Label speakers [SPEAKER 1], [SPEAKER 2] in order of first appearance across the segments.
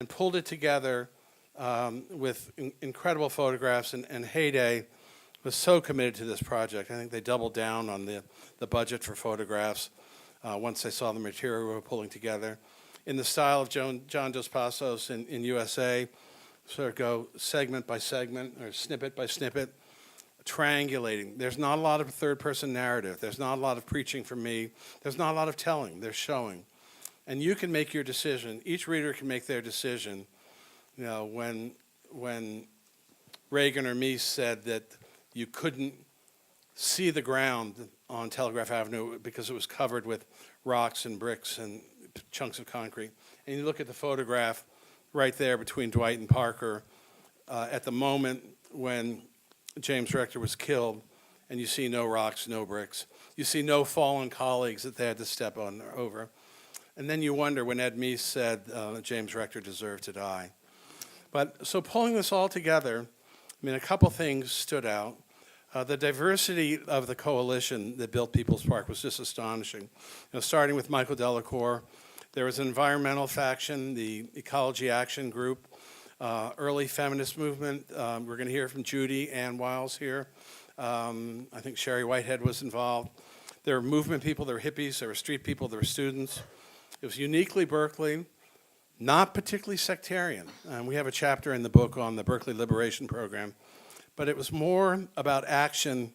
[SPEAKER 1] and pulled it together with incredible photographs. And Heyday was so committed to this project. I think they doubled down on the budget for photographs once they saw the material we were pulling together. In the style of John Dos Passos in USA, sort of go segment by segment or snippet by snippet, triangulating. There's not a lot of third-person narrative. There's not a lot of preaching from me. There's not a lot of telling. There's showing. And you can make your decision. Each reader can make their decision. You know, when Reagan or me said that you couldn't see the ground on Telegraph Avenue because it was covered with rocks and bricks and chunks of concrete, and you look at the photograph right there between Dwight and Parker at the moment when James Rector was killed, and you see no rocks, no bricks. You see no fallen colleagues that they had to step on over. And then you wonder when Ed Meese said James Rector deserved to die. But so pulling this all together, I mean, a couple things stood out. The diversity of the coalition that built People's Park was just astonishing. You know, starting with Michael Delacour, there was an environmental faction, the Ecology Action Group, early feminist movement. We're going to hear from Judy Ann Wiles here. I think Sherry Whitehead was involved. There were movement people, there were hippies, there were street people, there were students. It was uniquely Berkeley, not particularly sectarian. We have a chapter in the book on the Berkeley Liberation Program, but it was more about action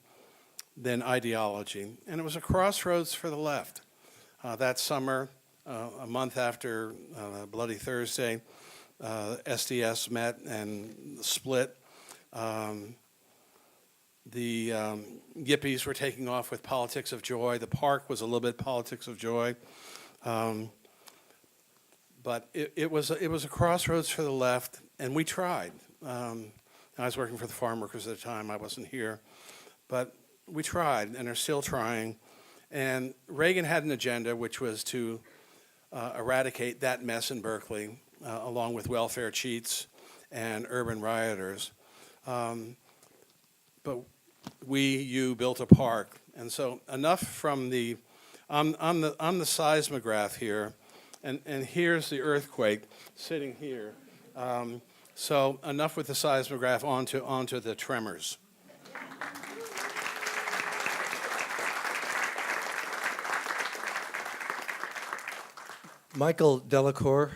[SPEAKER 1] than ideology. And it was a crossroads for the left. That summer, a month after Bloody Thursday, SDS met and split. The Yippies were taking off with Politics of Joy. The park was a little bit Politics of Joy. But it was a crossroads for the left, and we tried. I was working for the farm workers at the time. I wasn't here. But we tried and are still trying. And Reagan had an agenda, which was to eradicate that mess in Berkeley, along with welfare cheats and urban rioters. But you built a park. And so enough from the, on the seismograph here, and here's the earthquake sitting here. So enough with the seismograph, onto the tremors.
[SPEAKER 2] Michael Delacour,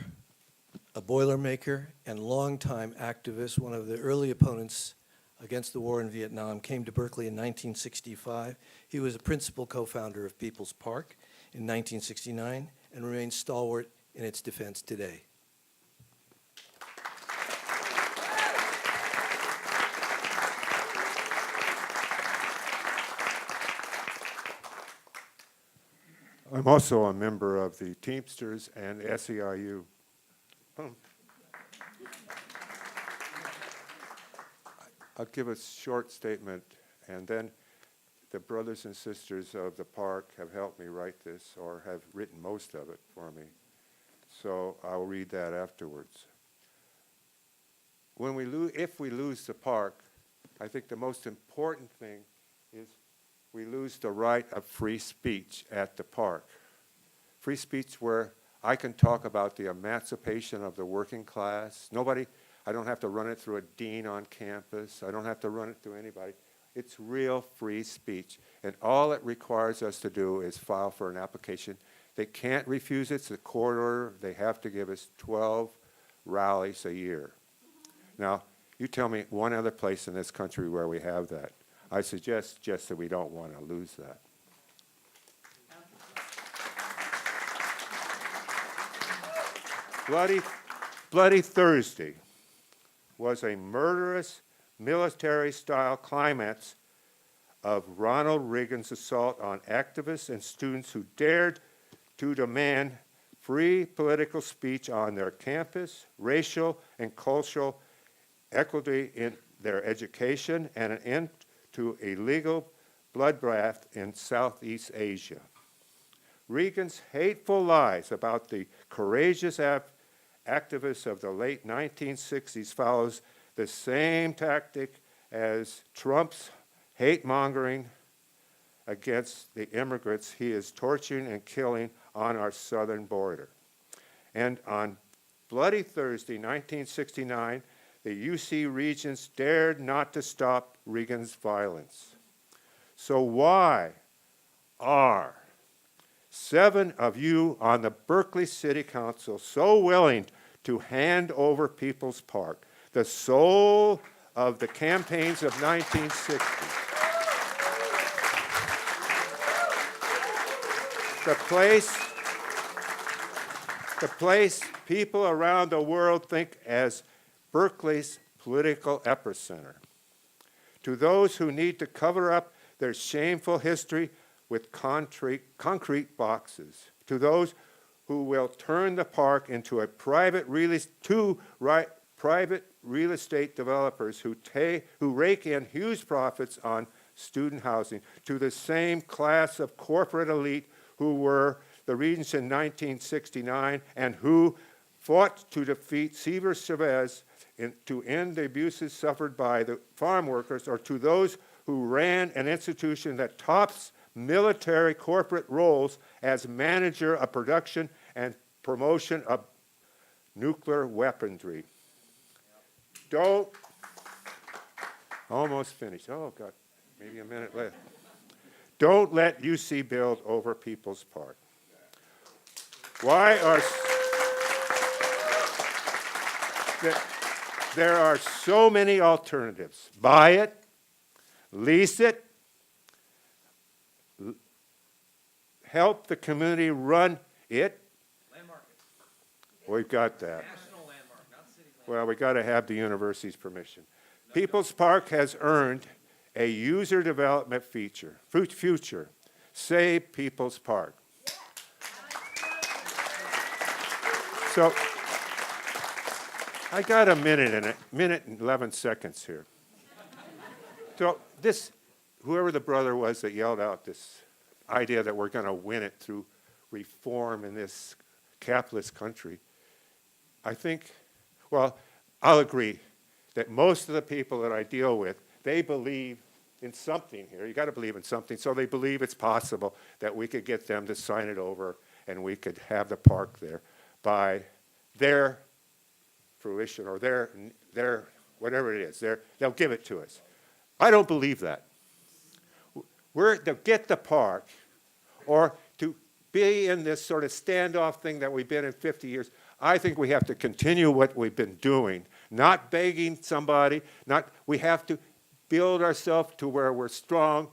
[SPEAKER 2] a Boilermaker and longtime activist, one of the early opponents against the war in Vietnam, came to Berkeley in 1965. He was a principal co-founder of People's Park in 1969 and remains stalwart in its defense today.
[SPEAKER 3] I'm also a member of the Teamsters and SEIU. I'll give a short statement, and then the brothers and sisters of the park have helped me write this, or have written most of it for me. So I'll read that afterwards. If we lose the park, I think the most important thing is we lose the right of free speech at the park. Free speech where I can talk about the emancipation of the working class. I don't have to run it through a dean on campus. I don't have to run it through anybody. It's real free speech. And all it requires us to do is file for an application. They can't refuse it. It's a court order. They have to give us 12 rallies a year. Now, you tell me one other place in this country where we have that. I suggest just that we don't want to lose that. Bloody Thursday was a murderous military-style climax of Ronald Reagan's assault on activists and students who dared to demand free political speech on their campus, racial and cultural equity in their education, and an end to illegal bloodbath in Southeast Asia. Reagan's hateful lies about the courageous activists of the late 1960s follows the same tactic as Trump's hate-mongering against the immigrants he is torturing and killing on our southern border. And on Bloody Thursday, 1969, the UC Regents dared not to stop Reagan's violence. So why are 7 of you on the Berkeley City Council so willing to hand over People's Park, the soul of the campaigns of 1960? The place people around the world think as Berkeley's political epicenter. To those who need to cover up their shameful history with concrete boxes, to those who will turn the park into a private real estate developers who rake in huge profits on student housing, to the same class of corporate elite who were the regents in 1969 and who fought to defeat Cesar Chavez to end the abuses suffered by the farm workers, or to those who ran an institution that tops military corporate roles as manager of production and promotion of nuclear weaponry. Don't, almost finished. Oh, God, maybe a minute left. Don't let UC build over People's Park. There are so many alternatives. Buy it, lease it, help the community run it.
[SPEAKER 4] Landmark.
[SPEAKER 3] We've got that.
[SPEAKER 4] National landmark, not city landmark.
[SPEAKER 3] Well, we got to have the university's permission. People's Park has earned a user development future. Save People's Park. So I got a minute and 11 seconds here. So whoever the brother was that yelled out this idea that we're going to win it through reform in this capitalist country, I think, well, I'll agree that most of the people that I deal with, they believe in something here. You got to believe in something. So they believe it's possible that we could get them to sign it over and we could have the park there by their fruition or their whatever it is. They'll give it to us. I don't believe that. We're to get the park or to be in this sort of standoff thing that we've been in 50 years. I think we have to continue what we've been doing, not begging somebody. We have to build ourselves to where we're strong,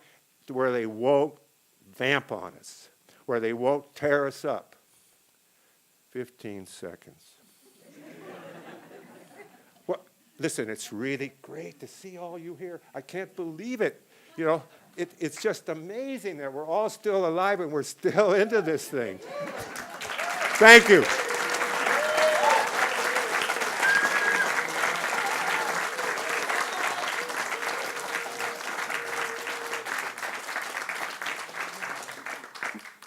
[SPEAKER 3] to where they won't vamp on us, where they won't tear us up. 15 seconds. Well, listen, it's really great to see all you here. I can't believe it. You know, it's just amazing that we're all still alive and we're still into this thing. Thank you.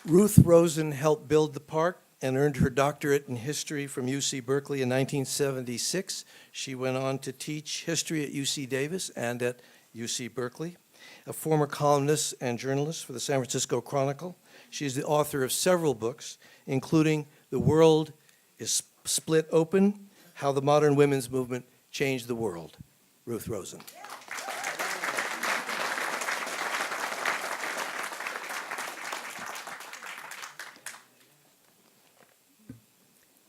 [SPEAKER 2] Ruth Rosen helped build the park and earned her doctorate in history from UC Berkeley in 1976. She went on to teach history at UC Davis and at UC Berkeley. A former columnist and journalist for the San Francisco Chronicle, she is the author of several books, including The World is Split Open, How the Modern Women's Movement Changed the World. Ruth Rosen.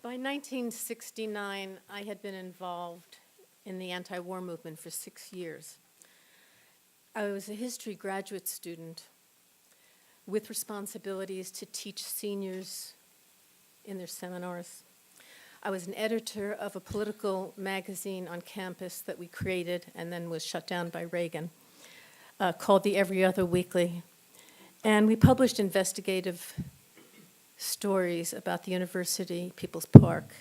[SPEAKER 5] By 1969, I had been involved in the anti-war movement for 6 years. I was a history graduate student with responsibilities to teach seniors in their seminars. I was an editor of a political magazine on campus that we created and then was shut down by Reagan, called the Every Other Weekly. And we published investigative stories about the university, People's Park.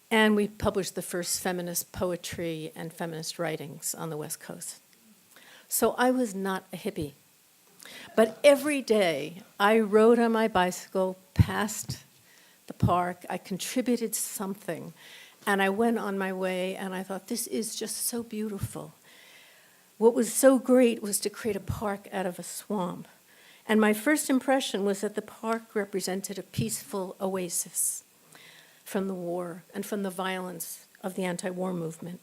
[SPEAKER 5] And we published the first feminist poetry and feminist writings on the West Coast. So I was not a hippie. But every day I rode on my bicycle past the park. I contributed something. And I went on my way and I thought, this is just so beautiful. What was so great was to create a park out of a swamp. And my first impression was that the park represented a peaceful oasis. from the war and from the violence of the anti-war movement.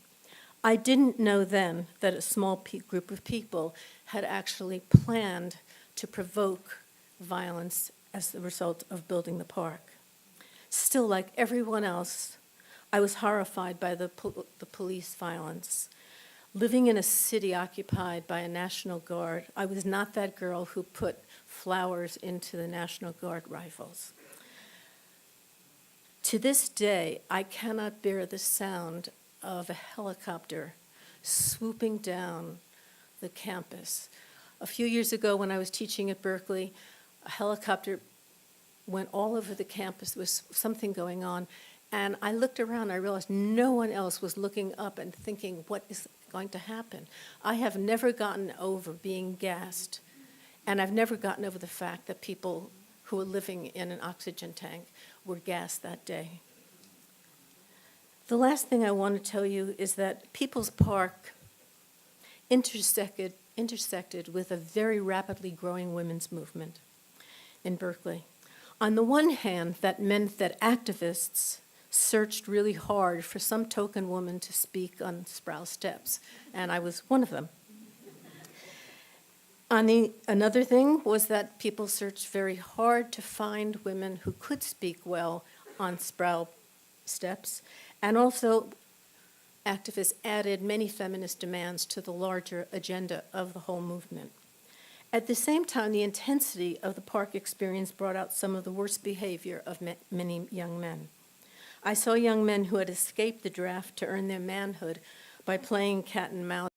[SPEAKER 5] I didn't know then that a small group of people had actually planned to provoke violence as the result of building the park. Still, like everyone else, I was horrified by the police violence. Living in a city occupied by a National Guard, I was not that girl who put flowers into the National Guard rifles. To this day, I cannot bear the sound of a helicopter swooping down the campus. A few years ago, when I was teaching at Berkeley, a helicopter went all over the campus. There was something going on. And I looked around, I realized no one else was looking up and thinking, what is going to happen? I have never gotten over being gassed, and I've never gotten over the fact that people who were living in an oxygen tank were gassed that day. The last thing I want to tell you is that People's Park intersected with a very rapidly growing women's movement in Berkeley. On the one hand, that meant that activists searched really hard for some token woman to speak on Sproul Steps, and I was one of them. Another thing was that people searched very hard to find women who could speak well on Sproul Steps, and also activists added many feminist demands to the larger agenda of the whole movement. At the same time, the intensity of the park experience brought out some of the worst behavior of many young men. I saw young men who had escaped the draft to earn their manhood by playing cat and mouse